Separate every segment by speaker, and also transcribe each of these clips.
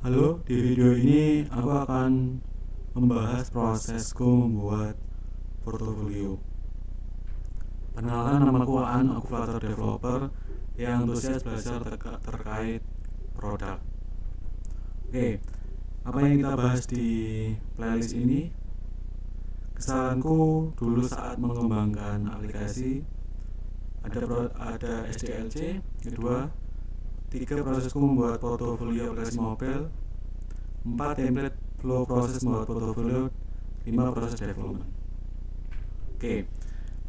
Speaker 1: Halo, di video ini aku akan membahas prosesku membuat portofolio. Perkenalkan, namaku Aan, aku Flutter developer yang antusias belajar terkait produk. Oke, apa yang kita bahas di playlist ini? Kesalahanku dulu saat mengembangkan aplikasi. Ada SDLC, kedua, 3 prosesku membuat portofolio aplikasi mobile, 4 template flow proses membuat portofolio, 5 proses development. Oke,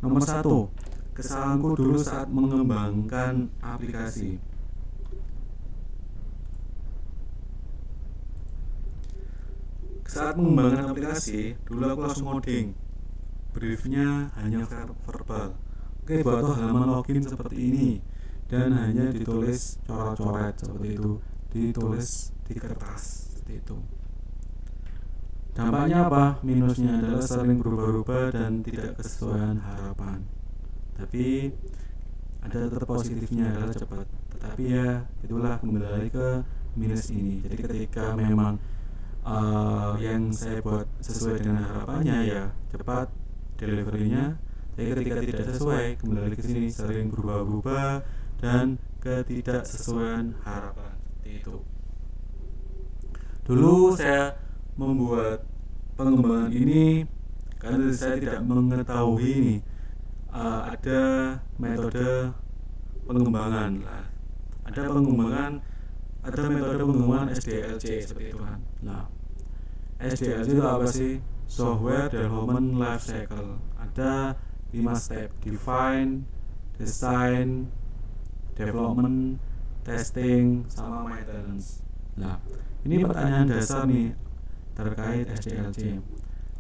Speaker 1: nomor 1, kesalahanku dulu saat mengembangkan aplikasi. Saat mengembangkan aplikasi, dulu aku langsung ngoding. Briefnya hanya verbal. Oke, buat halaman login seperti ini dan hanya ditulis coret-coret seperti itu, ditulis di kertas seperti itu. Dampaknya apa? Minusnya adalah sering berubah-ubah dan tidak kesesuaian harapan. Tapi ada tetap positifnya adalah cepat. Tetapi ya itulah, kembali lagi ke minus ini. Jadi ketika memang yang saya buat sesuai dengan harapannya ya cepat deliverynya. Tapi ketika tidak sesuai, kembali ke sini, sering berubah-ubah dan ketidaksesuaian harapan. Seperti itu. Dulu saya membuat pengembangan ini karena saya tidak mengetahui nih ada metode pengembangan lah. Ada metode pengembangan SDLC seperti itu kan. Nah, SDLC itu apa sih? Software Development Life Cycle. Ada 5 step: define, design, development, testing, sama maintenance. Nah, ini pertanyaan dasar nih terkait SDLC.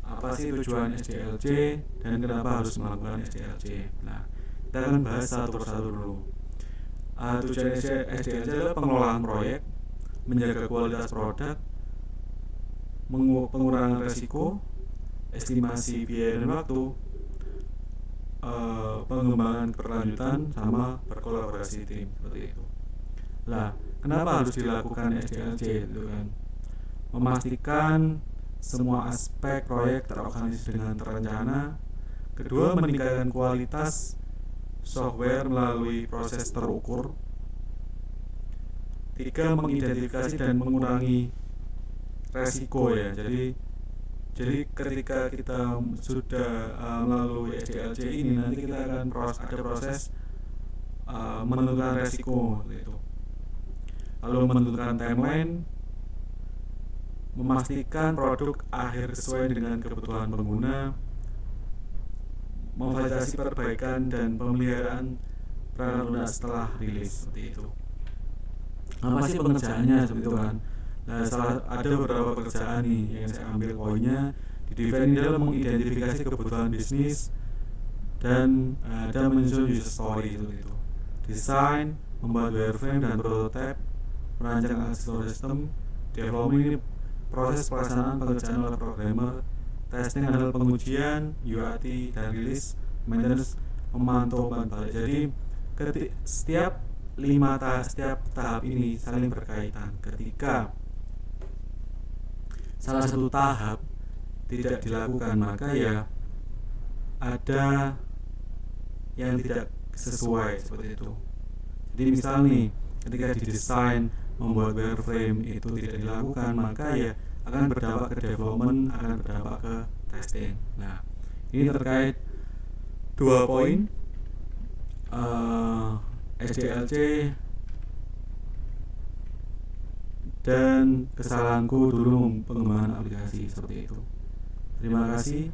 Speaker 1: Apa sih tujuan SDLC dan kenapa harus melakukan SDLC? Nah, kita akan bahas satu persatu dulu. Tujuan SDLC adalah pengelolaan proyek, menjaga kualitas produk, pengurangan resiko, estimasi biaya dan waktu, pengembangan berkelanjutan, sama berkolaborasi tim seperti itu. Lah, kenapa harus dilakukan SDLC itu kan? Memastikan semua aspek proyek terorganisir dengan terencana. Kedua, meningkatkan kualitas software melalui proses terukur. 3, mengidentifikasi dan mengurangi resiko ya. Jadi ketika kita sudah melalui SDLC ini, nanti kita akan ada proses menentukan resiko gitu. Lalu menentukan timeline, memastikan produk akhir sesuai dengan kebutuhan pengguna, memfasilitasi perbaikan dan pemeliharaan perangkat lunak setelah rilis seperti itu. Apa sih pengerjaannya seperti itu kan? Nah, ada beberapa pekerjaan nih yang saya ambil poinnya. Di define ini adalah mengidentifikasi kebutuhan bisnis dan ada menyusun user story seperti itu. Desain, membuat wireframe dan prototype, merancang aksesori sistem. Development ini proses pelaksanaan pekerjaan oleh programmer. Testing adalah pengujian, UAT dan rilis. Maintenance, memantau umpan balik. Jadi setiap tahap ini saling berkaitan. Ketika salah satu tahap tidak dilakukan, maka ya ada yang tidak sesuai seperti itu. Jadi misal nih, ketika didesain membuat wireframe itu tidak dilakukan, maka ya akan berdampak ke development, akan berdampak ke testing. Nah, ini terkait 2 poin, SDLC dan kesalahanku dulu pengembangan aplikasi seperti itu. Terima kasih.